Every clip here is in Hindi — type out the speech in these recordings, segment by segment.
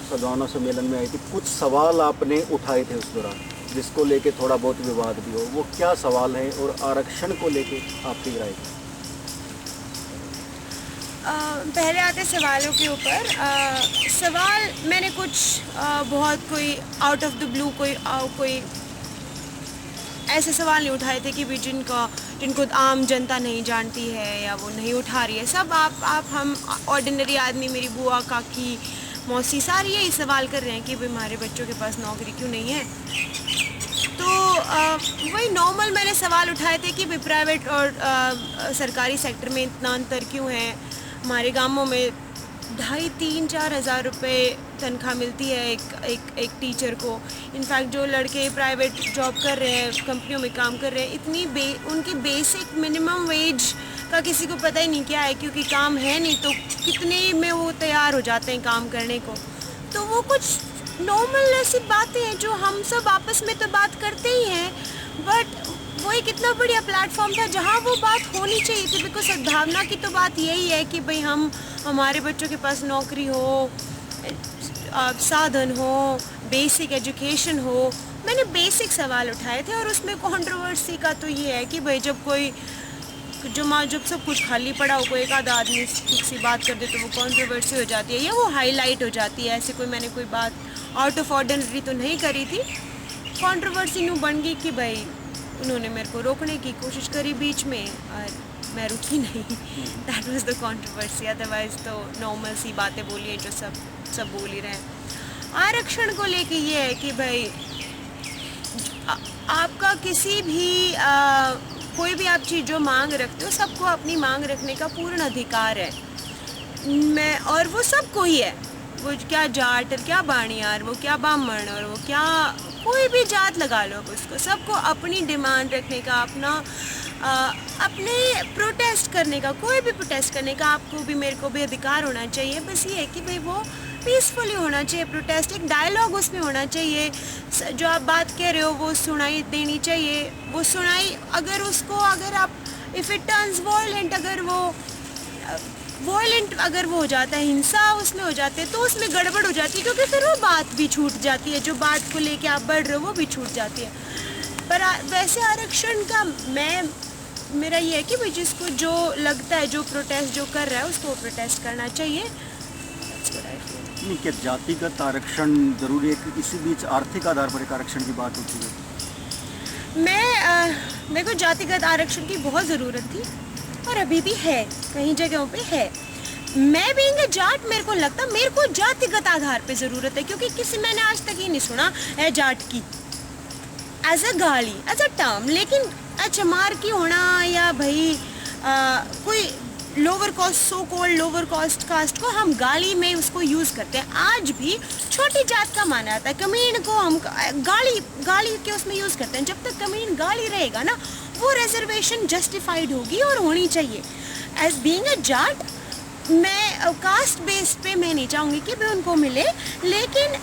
सद्भावना सम्मेलन में आई थी, कुछ सवाल आपने उठाए थे उस दौरान जिसको लेके थोड़ा बहुत विवाद भी हो, वो क्या सवाल है और आरक्षण को लेके आपकी राय? पहले आते सवालों के ऊपर। सवाल मैंने कुछ बहुत कोई आउट ऑफ द ब्लू कोई ऐसे सवाल नहीं उठाए थे कि भी जिनको आम जनता नहीं जानती है या वो नहीं उठा रही है। सब आप हम ऑर्डिनरी आदमी, मेरी बुआ, काकी, मौसी, सारी यही सवाल कर रहे हैं कि भाई हमारे बच्चों के पास नौकरी क्यों नहीं है। तो वही नॉर्मल मैंने सवाल उठाए थे कि भाई प्राइवेट और सरकारी सेक्टर में इतना अंतर क्यों है। हमारे गांवों में 2,500-3,000 हज़ार रुपये तनख्वाह मिलती है एक टीचर को। इनफैक्ट जो लड़के प्राइवेट जॉब कर रहे हैं, कंपनियों में काम कर रहे हैं, उनकी बेसिक मिनिमम वेज का किसी को पता ही नहीं क्या है, क्योंकि काम है नहीं तो कितने में वो तैयार हो जाते हैं काम करने को। तो वो कुछ नॉर्मल ऐसी बातें हैं जो हम सब आपस में तो बात करते ही हैं, बट वो एक इतना बढ़िया प्लेटफॉर्म था जहाँ वो बात होनी चाहिए थी। बिकॉज सद्भावना की तो बात यही है कि भाई हमारे बच्चों के पास नौकरी हो, साधन हो, बेसिक एजुकेशन हो। मैंने बेसिक सवाल उठाए थे और उसमें कंट्रोवर्सी का तो ये है कि भाई जब सब कुछ खाली पड़ा हो, कोई एक आधा आदमी ठीक सी बात कर दे तो वो कंट्रोवर्सी हो जाती है या वो हाईलाइट हो जाती है। ऐसे मैंने कोई बात आउट ऑफ ऑर्डिनरी तो नहीं करी थी। कंट्रोवर्सी यूँ बन गई कि भाई उन्होंने मेरे को रोकने की कोशिश करी बीच में और मैं रुकी नहीं। That was the controversy. Otherwise तो नॉर्मल सी बातें बोली हैं जो सब बोल ही रहे हैं। आरक्षण को लेके ये है कि भाई आपका किसी भी कोई भी आप चीज़ जो मांग रखते हो, सबको अपनी मांग रखने का पूर्ण अधिकार है। और वो सबको ही है, वो क्या जाट और क्या बाणियार, वो क्या ब्राह्मण और वो क्या कोई भी जात लगा लो उसको, सबको अपनी डिमांड रखने का, अपने प्रोटेस्ट करने का, कोई भी प्रोटेस्ट करने का आपको भी मेरे को भी अधिकार होना चाहिए। बस ये है कि भाई वो पीसफुली होना चाहिए प्रोटेस्ट, एक डायलॉग उसमें होना चाहिए। जो आप बात कह रहे हो वो सुनाई देनी चाहिए। वो सुनाई अगर आप इफ़ इट टर्न्स वॉयलेंट, अगर वो हो जाता है, हिंसा उसमें हो जाती है, तो उसमें गड़बड़ हो जाती है, क्योंकि फिर वो बात भी छूट जाती है, जो बात को लेके आप बढ़ रहे हो वो भी छूट जाती है। पर वैसे आरक्षण का मेरा ये है कि भाई जिसको जो लगता है, जो प्रोटेस्ट जो कर रहा है उसको प्रोटेस्ट करना चाहिए। नहीं, क्या जातिगत आरक्षण जरूरी है कि इसी बीच आर्थिक आधार पर एक आरक्षण की बात होती है? मेरे को जातिगत आरक्षण की बहुत ज़रूरत थी और अभी भी है, कई जगहों पे है। मैं भी जाट, मेरे को लगता मेरे को जातिगत आधार पे ज़रूरत है, क्योंकि मैंने आज तक ये नहीं सुना है जाट की एज अ गाली, एज अ टर्म। लेकिन चमार की होना या भाई कोई lower caste, so called lower caste को हम गाली में उसको यूज़ करते हैं। आज भी छोटी जात का माना जाता है, कमीन को हम गाली के उसमें यूज़ करते हैं। जब तक कमीन गाली रहेगा ना, वो रिजर्वेशन जस्टिफाइड होगी और होनी चाहिए। एज बीइंग अ जाट, मैं कास्ट बेस पे मैं नहीं चाहूँगी कि भी उनको मिले, लेकिन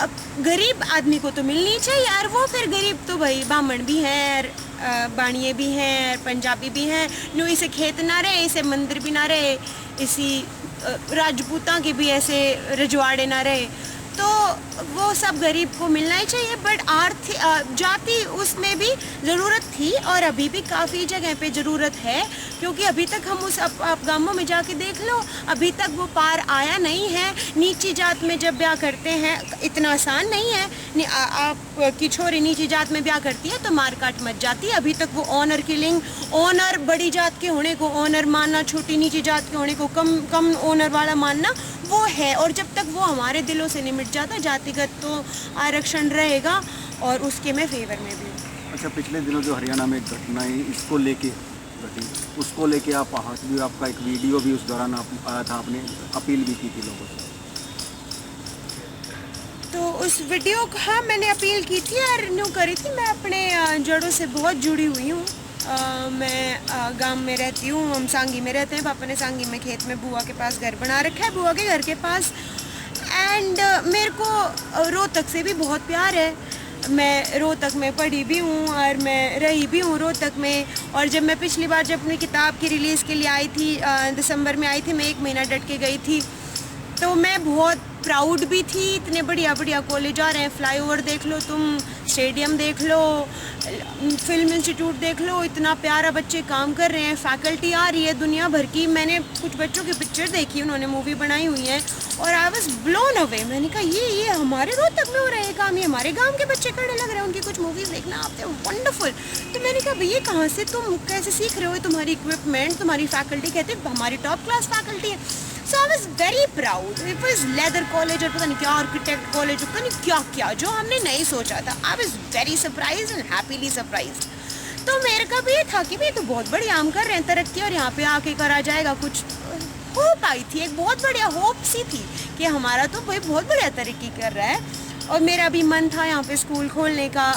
अब गरीब आदमी को तो मिलनी चाहिए। यार वो फिर गरीब तो भाई ब्राह्मण भी हैं, बाणिये भी हैं, पंजाबी भी हैं। नो इसे खेत ना रहे, इसे मंदिर भी ना रहे, इसी राजपूता के भी ऐसे रजवाड़े ना रहे, तो वो सब गरीब को मिलना ही चाहिए। बट जाति उसमें भी ज़रूरत थी और अभी भी काफ़ी जगह पे ज़रूरत है, क्योंकि अभी तक हम आप गांवों में जाके देख लो, अभी तक वो पार आया नहीं है। नीची जात में जब ब्याह करते हैं, इतना आसान नहीं है। आपकी छोरी नीची जात में ब्याह करती है तो मार काट मच जाती है। अभी तक वो ऑनर किलिंग, ऑनर बड़ी जात के होने को ऑनर मानना, छोटी नीची जात के होने को कम ऑनर वाला मानना, वो है। और जब तक वो हमारे दिलों से नहीं मिट जाता, जातिगत तो आरक्षण रहेगा और उसके मैं फेवर में भी हूँ। अच्छा, पिछले दिनों जो हरियाणा में घटना है इसको लेके घटी, उसको लेके आप आपका एक वीडियो भी उस दौरान आया था, आपने अपील भी की थी लोगों से। तो उस वीडियो को, हाँ, मैंने अपील की थी और न्यू करी थी। मैं अपने जड़ों से बहुत जुड़ी हुई हूँ। मैं गांव में रहती हूँ, हम सांगी में रहते हैं। पापा ने सांगी में खेत में बुआ के पास घर बना रखा है, बुआ के घर के पास। एंड मेरे को रोहतक से भी बहुत प्यार है। मैं रोहतक में पढ़ी भी हूँ और मैं रही भी हूँ रोहतक में। और जब मैं पिछली बार जब अपनी किताब की रिलीज़ के लिए आई थी, दिसंबर में आई थी, मैं 1 महीना डट के गई थी। तो मैं बहुत प्राउड भी थी, इतने बढ़िया बढ़िया कॉलेज आ रहे हैं, फ्लाईओवर देख लो तुम, स्टेडियम देख लो, फिल्म इंस्टीट्यूट देख लो, इतना प्यारा बच्चे काम कर रहे हैं, फैकल्टी आ रही है दुनिया भर की। मैंने कुछ बच्चों की पिक्चर देखी, उन्होंने मूवी बनाई हुई है और आई वाज ब्लोन अवे। मैंने कहा ये हमारे रोहतक में हो रहा है काम, ये हमारे गांव के बच्चे करने लग रहे हैं, उनकी कुछ मूवीज़ देखना आपसे वंडरफुल। तो मैंने कहा भैया कहाँ से तुम कैसे सीख रहे हो, तुम्हारी इक्विपमेंट, तुम्हारी फैकल्टी, कहते हमारी टॉप क्लास फैकल्टी है। So I was very proud. It was leather college और पता नहीं क्या architect college, पता नहीं क्या क्या जो हमने नहीं सोचा था। I was very surprised and happily surprised. तो मेरे का भी ये था कि भाई तो बहुत बढ़िया हम कर रहे हैं तरक्की और यहाँ पे आके करा जाएगा कुछ। होप आई थी, एक बहुत बढ़िया होप सी थी कि हमारा तो भाई बहुत बढ़िया तरक्की कर रहा है। और मेरा भी मन था यहाँ पे स्कूल खोलने का,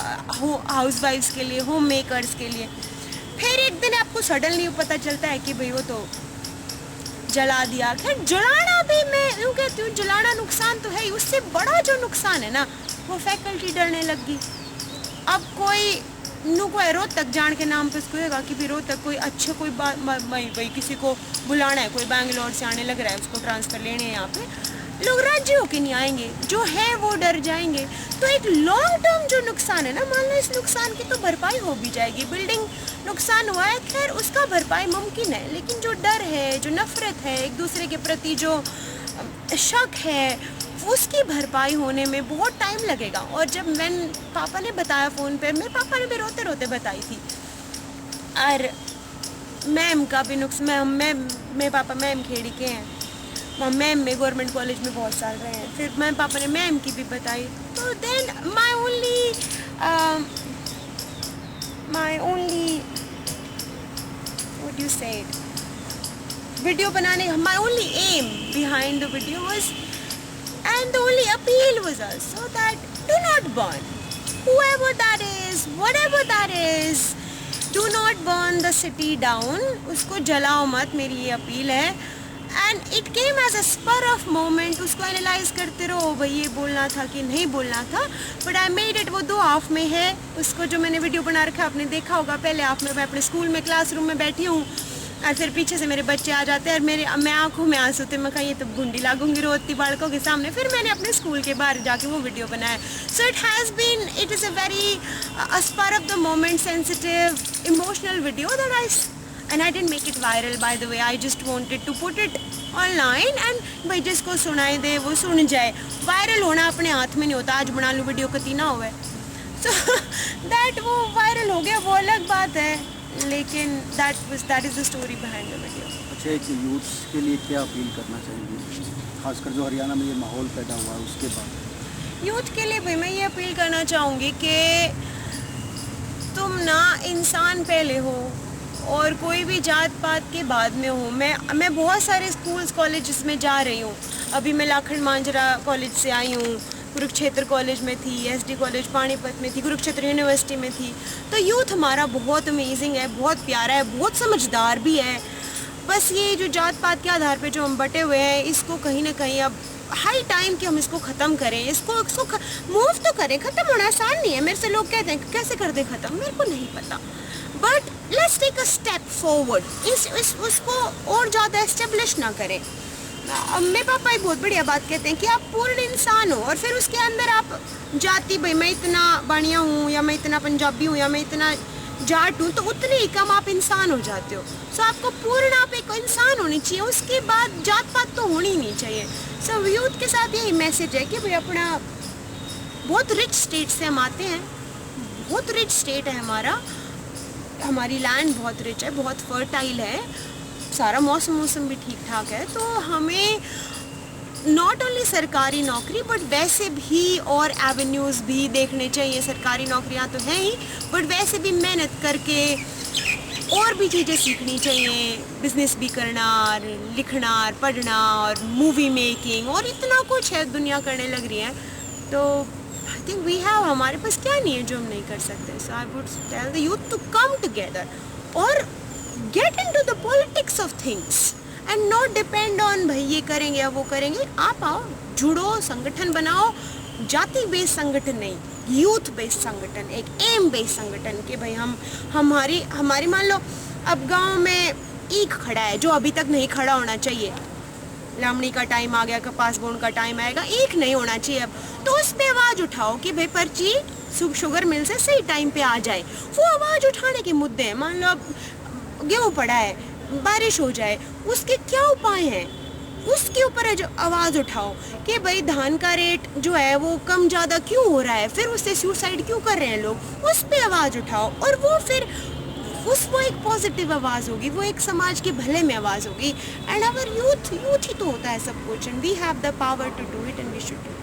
हाउस वाइफ्स के लिए, होम मेकर्स के लिए। फिर एक दिन आपको सडनली पता चलता है कि भाई वो तो जला दिया। खैर जलाना भी मैं यूँ कहती हूँ, जलाना नुकसान तो है ही, उससे बड़ा जो नुकसान है ना वो फैकल्टी डरने लगी। अब कोई नु को रोहतक जान के नाम पे उसको होगा कि भी रोहतक कोई अच्छे कोई भाई किसी को बुलाना है, कोई बैंगलोर से आने लग रहा है, उसको ट्रांसफ़र लेने हैं यहाँ पे, लोग राज्य होके नहीं आएंगे, जो है वो डर जाएंगे। तो एक लॉन्ग टर्म जो नुकसान है ना, मान लो इस नुकसान की तो भरपाई हो भी जाएगी, बिल्डिंग नुकसान हुआ है खैर उसका भरपाई मुमकिन है, लेकिन जो डर है, जो नफरत है, एक दूसरे के प्रति जो शक है, उसकी भरपाई होने में बहुत टाइम लगेगा। और जब पापा ने बताया फ़ोन पे, मेरे पापा ने भी रोते रोते बताई थी। और मैम का भी नुकसान, मेरे पापा मैम खेड़ी के हैं, मैम में गवर्नमेंट कॉलेज में बहुत साल रहे हैं, फिर मैं पापा ने मैम की भी बताई। तो then my only what you said video बनाने, my only aim behind the video was and the only appeal was us, so that do not burn, whoever that is, whatever that is, do not burn the city down, उसको जलाओ मत, मेरी ये अपील है। And it came as a spur of moment, उसको एनालाइज करते रहो भाई ये बोलना था कि नहीं बोलना था, बट आई मेड इट। वो 2 हाफ में है, उसको जो मैंने वीडियो बना रखा आपने देखा होगा, पहले हाफ में मैं अपने स्कूल में क्लासरूम में बैठी हूँ और फिर पीछे से मेरे बच्चे आ जाते हैं और मैं आंखों में आंसू थे, मैं कहा ये तो गुंडी लागूंगी रोती बालकों के सामने। फिर मैंने अपने स्कूल के बाहर जाके वो वीडियो बनाया। So it is a very spur of the moment, sensitive, emotional video that I didn't make it viral by the way, I just wanted to put it online and भाई जिसको सुनाई दे वो सुन जाए। वायरल होना अपने हाथ में नहीं होता, आज बना लूँ वीडियो कती ना हुआ है, सो दैट वो वायरल हो गया वो अलग बात है, लेकिन that is the story behind the video. अच्छा, एक यूथ्स के लिए क्या अपील करना चाहेंगे, खासकर जो हरियाणा में ये माहौल पैदा हुआ है उसके बाद? यूथ के लिए भी मैं ये अपील करना चाहूँगी कि तुम ना इंसान पहले हो और कोई भी जात पात के बाद में हो। मैं बहुत सारे स्कूल्स कॉलेजेस में जा रही हूँ, अभी मैं लाखन मांजरा कॉलेज से आई हूँ, कुरुक्षेत्र कॉलेज में थी, एसडी कॉलेज पानीपत में थी, कुरुक्षेत्र यूनिवर्सिटी में थी। तो यूथ हमारा बहुत अमेजिंग है, बहुत प्यारा है, बहुत समझदार भी है। बस ये जो जात पात के आधार पे जो हम बटे हुए हैं, इसको कहीं ना कहीं अब हाई टाइम कि हम इसको ख़त्म करें, इसको मूव तो करें। ख़त्म होना आसान नहीं है, मेरे से लोग कहते हैं कैसे कर दे ख़त्म, मेरे को नहीं पता, but let's take a step forward. उसको और ज़्यादा एस्टेब्लिश ना करें। मेरे पापा एक बहुत बढ़िया बात कहते हैं कि आप पूर्ण इंसान हो और फिर उसके अंदर आप जाति, भाई मैं इतना बानिया हूँ या मैं इतना पंजाबी हूँ या मैं इतना जाट हूँ, तो उतने ही कम आप इंसान हो जाते हो। सो आपको पूर्ण आप एक इंसान होनी चाहिए, उसके बाद जात पात तो होनी ही नहीं चाहिए। सो यूथ के साथ यही मैसेज है कि भाई अपना बहुत रिच स्टेट से हम आते हैं, बहुत रिच स्टेट है हमारी लैंड बहुत रिच है, बहुत फर्टाइल है, सारा मौसम भी ठीक ठाक है। तो हमें नॉट ओनली सरकारी नौकरी बट वैसे भी और एवेन्यूज़ भी देखने चाहिए। सरकारी नौकरियां तो हैं ही, बट वैसे भी मेहनत करके और भी चीज़ें सीखनी चाहिए, बिजनेस भी करना और लिखना और पढ़ना और मूवी मेकिंग और इतना कुछ है, दुनिया करने लग रही है। तो आई थिंक वी हैव, हमारे पास क्या नहीं है जो हम नहीं कर सकते। So I would tell the youth to come together और get into the politics of things and not depend on भाई ये करेंगे या वो करेंगे। आप आओ, जुड़ो, संगठन बनाओ, जाति बेस्ड संगठन नहीं, यूथ बेस्ड संगठन, एक एम बेस्ड संगठन कि भाई हमारी मान लो अब गांव में ईख खड़ा है जो अभी तक नहीं खड़ा होना चाहिए, लामणी का टाइम आ गया, कपास बोने का टाइम आएगा, एक नहीं होना चाहिए अब। तो उस पर आवाज़ उठाओ कि भाई पर्ची शुगर मिल से सही टाइम पे आ जाए। वो आवाज़ उठाने के मुद्दे हैं। मान लो अब गेहूँ पड़ा है, बारिश हो जाए, उसके क्या उपाय हैं, उसके ऊपर है जो आवाज़ उठाओ कि भाई धान का रेट जो है वो कम ज़्यादा क्यों हो रहा है, फिर उससे सुसाइड क्यों कर रहे हैं लोग, उस पर आवाज़ उठाओ। और वो फिर वो एक पॉजिटिव आवाज़ होगी, वो एक समाज के भले में आवाज़ होगी। एंड आवर यूथ ही तो होता है सब कुछ, and we have the power to do it and we should do.